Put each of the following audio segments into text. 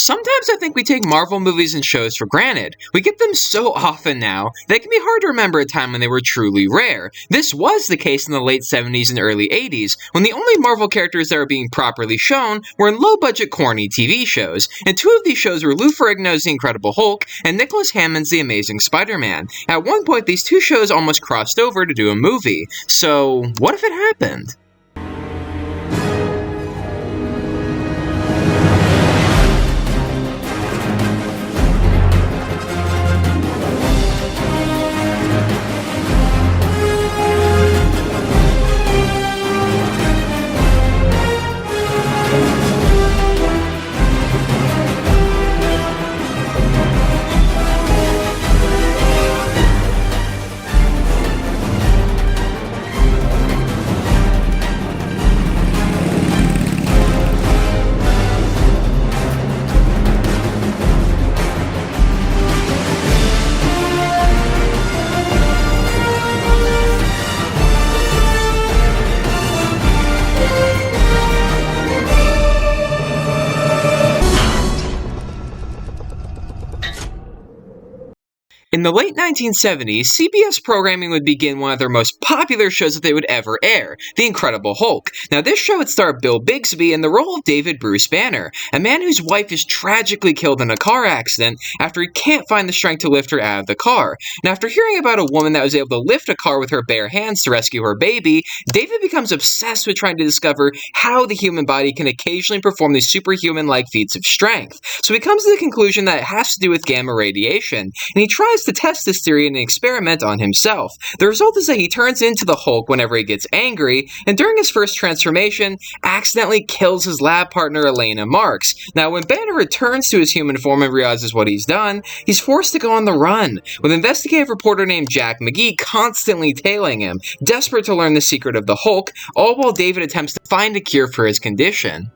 Sometimes I think we take Marvel movies and shows for granted. We get them so often now that it can be hard to remember a time when they were truly rare. This was the case in the late 70s and early 80s, when the only Marvel characters that were being properly shown were in low-budget corny TV shows, and two of these shows were Lou Ferrigno's The Incredible Hulk and Nicholas Hammond's The Amazing Spider-Man. At one point, these two shows almost crossed over to do a movie. So, what if it happened? In the late 1970s, CBS programming would begin one of their most popular shows that they would ever air, The Incredible Hulk. Now, this show would star Bill Bixby in the role of David Bruce Banner, a man whose wife is tragically killed in a car accident after he can't find the strength to lift her out of the car. Now, after hearing about a woman that was able to lift a car with her bare hands to rescue her baby, David becomes obsessed with trying to discover how the human body can occasionally perform these superhuman-like feats of strength. So he comes to the conclusion that it has to do with gamma radiation, and he tries to test this theory in an experiment on himself. The result is that he turns into the Hulk whenever he gets angry, and during his first transformation, accidentally kills his lab partner Elena Marks. Now, when Banner returns to his human form and realizes what he's done, he's forced to go on the run, with investigative reporter named Jack McGee constantly tailing him, desperate to learn the secret of the Hulk, all while David attempts to find a cure for his condition.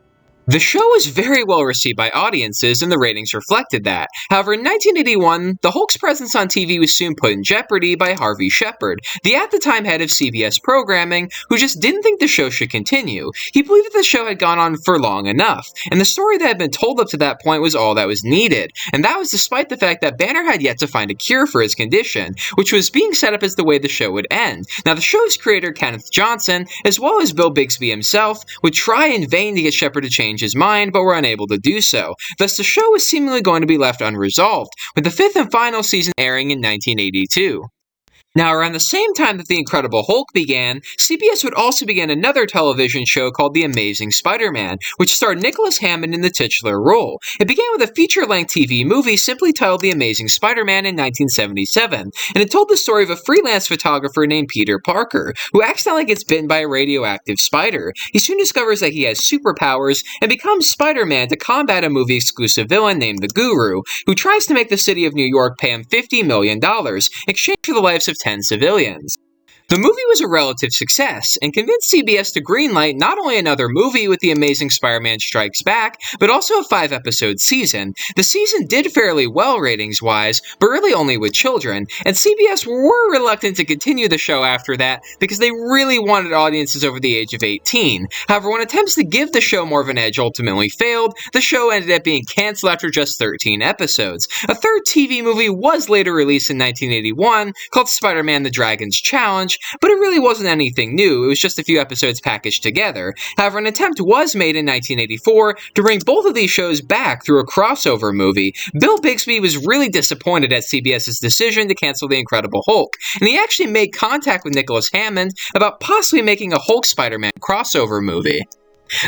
The show was very well received by audiences, and the ratings reflected that. However, in 1981, the Hulk's presence on TV was soon put in jeopardy by Harvey Shepard, the at-the-time head of CBS programming, who just didn't think the show should continue. He believed that the show had gone on for long enough, and the story that had been told up to that point was all that was needed, and that was despite the fact that Banner had yet to find a cure for his condition, which was being set up as the way the show would end. Now, the show's creator, Kenneth Johnson, as well as Bill Bixby himself, would try in vain to get Shepard to change his mind, but were unable to do so. Thus, the show was seemingly going to be left unresolved, with the fifth and final season airing in 1982. Now, around the same time that The Incredible Hulk began, CBS would also begin another television show called The Amazing Spider-Man, which starred Nicholas Hammond in the titular role. It began with a feature-length TV movie simply titled The Amazing Spider-Man in 1977, and it told the story of a freelance photographer named Peter Parker, who accidentally gets bitten by a radioactive spider. He soon discovers that he has superpowers and becomes Spider-Man to combat a movie-exclusive villain named the Guru, who tries to make the city of New York pay him $50 million in exchange for the lives of 10 civilians. The movie was a relative success, and convinced CBS to greenlight not only another movie with The Amazing Spider-Man Strikes Back, but also a 5-episode season. The season did fairly well ratings-wise, but really only with children, and CBS were reluctant to continue the show after that because they really wanted audiences over the age of 18. However, when attempts to give the show more of an edge ultimately failed, the show ended up being canceled after just 13 episodes. A third TV movie was later released in 1981, called Spider-Man the Dragon's Challenge, but it really wasn't anything new. It was just a few episodes packaged together. However, an attempt was made in 1984 to bring both of these shows back through a crossover movie. Bill Bixby was really disappointed at CBS's decision to cancel The Incredible Hulk, and he actually made contact with Nicholas Hammond about possibly making a Hulk Spider-Man crossover movie.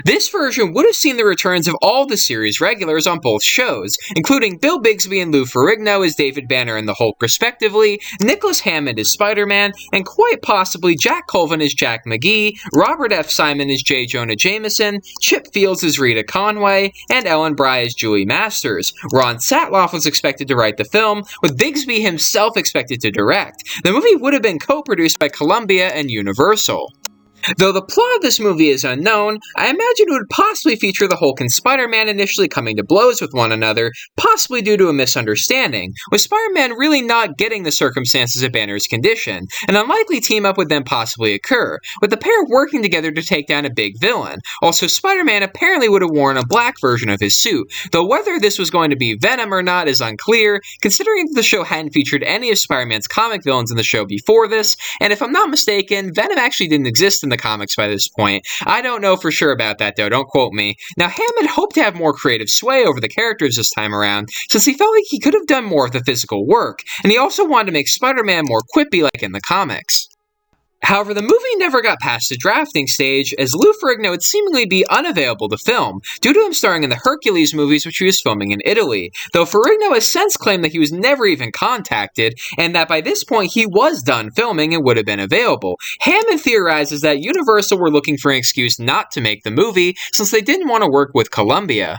This version would have seen the returns of all the series regulars on both shows, including Bill Bixby and Lou Ferrigno as David Banner and the Hulk respectively, Nicholas Hammond as Spider-Man, and quite possibly Jack Colvin as Jack McGee, Robert F. Simon as J. Jonah Jameson, Chip Fields as Rita Conway, and Ellen Bry as Julie Masters. Ron Satloff was expected to write the film, with Bixby himself expected to direct. The movie would have been co-produced by Columbia and Universal. Though the plot of this movie is unknown, I imagine it would possibly feature the Hulk and Spider-Man initially coming to blows with one another, possibly due to a misunderstanding, with Spider-Man really not getting the circumstances of Banner's condition. An unlikely team-up would then possibly occur, with the pair working together to take down a big villain. Also, Spider-Man apparently would have worn a black version of his suit, though whether this was going to be Venom or not is unclear, considering that the show hadn't featured any of Spider-Man's comic villains in the show before this, and if I'm not mistaken, Venom actually didn't exist in the comics by this point. I don't know for sure about that though, don't quote me. Now, Hammond hoped to have more creative sway over the characters this time around, since he felt like he could have done more of the physical work, and he also wanted to make Spider-Man more quippy like in the comics. However, the movie never got past the drafting stage, as Lou Ferrigno would seemingly be unavailable to film, due to him starring in the Hercules movies which he was filming in Italy, though Ferrigno has since claimed that he was never even contacted, and that by this point he was done filming and would have been available. Hammond theorizes that Universal were looking for an excuse not to make the movie, since they didn't want to work with Columbia.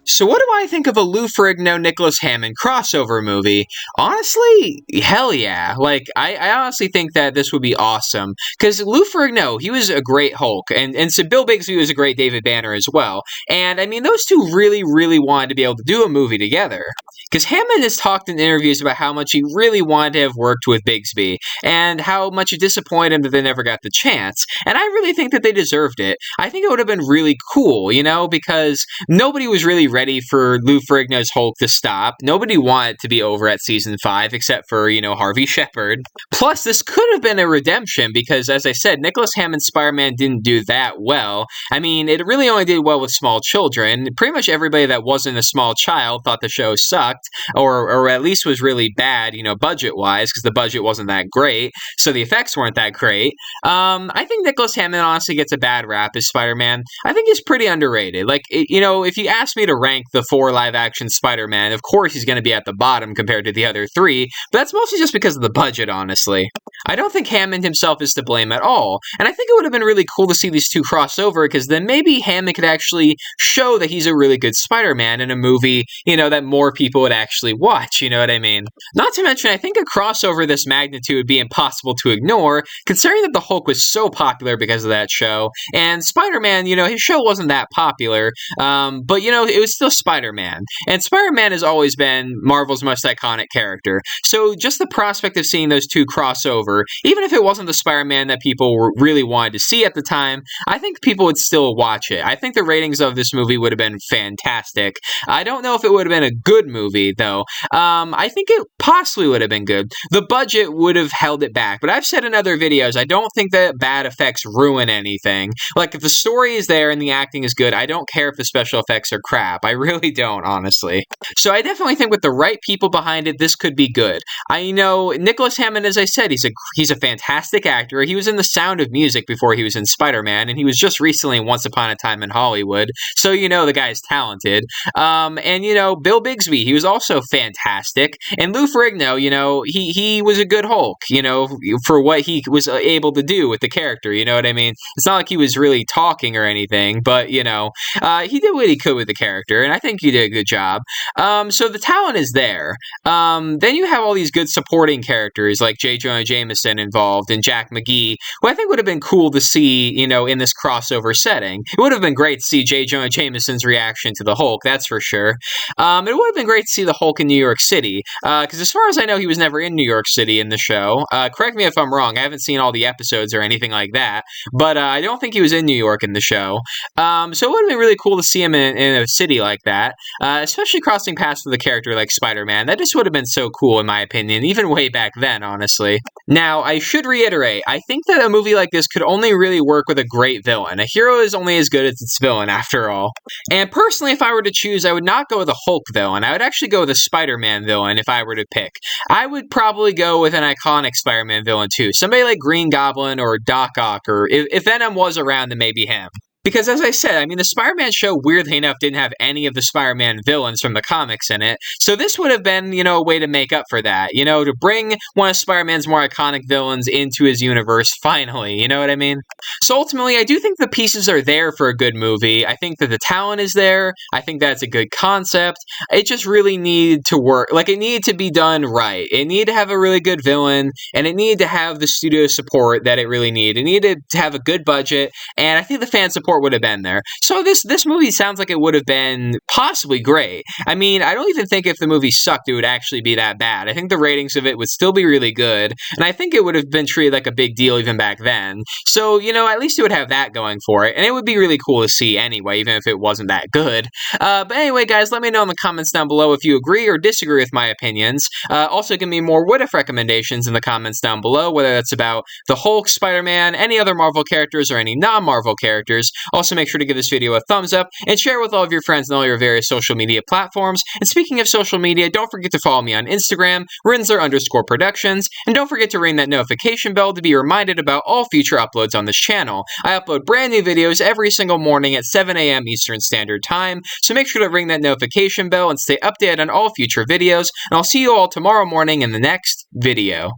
So what do I think of a Lou Ferrigno-Nicholas Hammond crossover movie? Honestly, hell yeah. Like, I honestly think that this would be awesome. Because Lou Ferrigno, he was a great Hulk. And so Bill Bixby was a great David Banner as well. And, I mean, those two really, really wanted to be able to do a movie together. Because Hammond has talked in interviews about how much he really wanted to have worked with Bixby. And how much it disappointed him that they never got the chance. And I really think that they deserved it. I think it would have been really cool, you know? Because nobody was really ready for Lou Ferrigno's Hulk to stop. Nobody wanted to be over at season 5 except for, you know, Harvey Shepard. Plus, this could have been a redemption because, as I said, Nicholas Hammond's Spider-Man didn't do that well. I mean, it really only did well with small children. Pretty much everybody that wasn't a small child thought the show sucked, or at least was really bad, you know, budget-wise, because the budget wasn't that great, so the effects weren't that great. I think Nicholas Hammond honestly gets a bad rap as Spider-Man. I think he's pretty underrated. Like, you know, if you ask me to rank the 4 live-action Spider-Man, of course he's going to be at the bottom compared to the other 3, but that's mostly just because of the budget, honestly. I don't think Hammond himself is to blame at all, and I think it would have been really cool to see these two cross over, because then maybe Hammond could actually show that he's a really good Spider-Man in a movie, you know, that more people would actually watch, you know what I mean? Not to mention, I think a crossover this magnitude would be impossible to ignore, considering that the Hulk was so popular because of that show, and Spider-Man, you know, his show wasn't that popular, but, you know, it was still Spider-Man, and Spider-Man has always been Marvel's most iconic character, so just the prospect of seeing those two cross over, even if it wasn't the Spider-Man that people really wanted to see at the time, I think people would still watch it. I think the ratings of this movie would have been fantastic. I don't know if it would have been a good movie, though. I think it possibly would have been good. The budget would have held it back, but I've said in other videos, I don't think that bad effects ruin anything. Like, if the story is there and the acting is good, I don't care if the special effects are crap. I really don't, honestly. So I definitely think with the right people behind it, this could be good. I know Nicholas Hammond, as I said, he's a fantastic actor. He was in The Sound of Music before he was in Spider-Man, and he was just recently in Once Upon a Time in Hollywood. So, you know, the guy's talented. And, you know, Bill Bixby, he was also fantastic. And Lou Ferrigno, you know, he was a good Hulk, you know, for what he was able to do with the character, you know what I mean? It's not like he was really talking or anything, but, you know, he did what he could with the character, and I think he did a good job. So the talent is there. Then you have all these good supporting characters like J. Jonah Jameson involved and Jack McGee, who I think would have been cool to see, you know, in this crossover setting. It would have been great to see J. Jonah Jameson's reaction to the Hulk, that's for sure. It would have been great to see the Hulk in New York City, because as far as I know, he was never in New York City in the show. Correct me if I'm wrong, I haven't seen all the episodes or anything like that, but I don't think he was in New York in the show. So it would have been really cool to see him in a city like that, especially crossing paths with a character like Spider-Man. That just would have been so cool, in my opinion, even way back then, honestly. Now, I should reiterate, I think that a movie like this could only really work with a great villain. A hero is only as good as its villain, after all. And personally, if I were to choose, I would not go with a Hulk villain. I would actually go with a Spider-Man villain if I were to pick. I would probably go with an iconic Spider-Man villain, too. Somebody like Green Goblin or Doc Ock, or if Venom was around, then maybe him. Because as I said, I mean, the Spider-Man show, weirdly enough, didn't have any of the Spider-Man villains from the comics in it. So this would have been, a way to make up for that. To bring one of Spider-Man's more iconic villains into his universe, finally. You know what I mean? So ultimately, I do think the pieces are there for a good movie. I think that the talent is there. I think that's a good concept. It just really needed to work. Like, it needed to be done right. It needed to have a really good villain, and it needed to have the studio support that it really needed. It needed to have a good budget, and I think the fan support would have been there. So this movie sounds like it would have been possibly great. I mean, I don't even think if the movie sucked, it would actually be that bad. I think the ratings of it would still be really good, and I think it would have been treated like a big deal even back then. So, at least it would have that going for it, and it would be really cool to see anyway, even if it wasn't that good. But anyway, guys, let me know in the comments down below if you agree or disagree with my opinions. Also, give me more what-if recommendations in the comments down below, whether that's about the Hulk, Spider-Man, any other Marvel characters, or any non-Marvel characters. Also, make sure to give this video a thumbs up and share with all of your friends on all your various social media platforms. And speaking of social media, don't forget to follow me on Instagram, Rinzler_Productions, and don't forget to ring that notification bell to be reminded about all future uploads on this channel. I upload brand new videos every single morning at 7 a.m. Eastern Standard Time, so make sure to ring that notification bell and stay updated on all future videos, and I'll see you all tomorrow morning in the next video.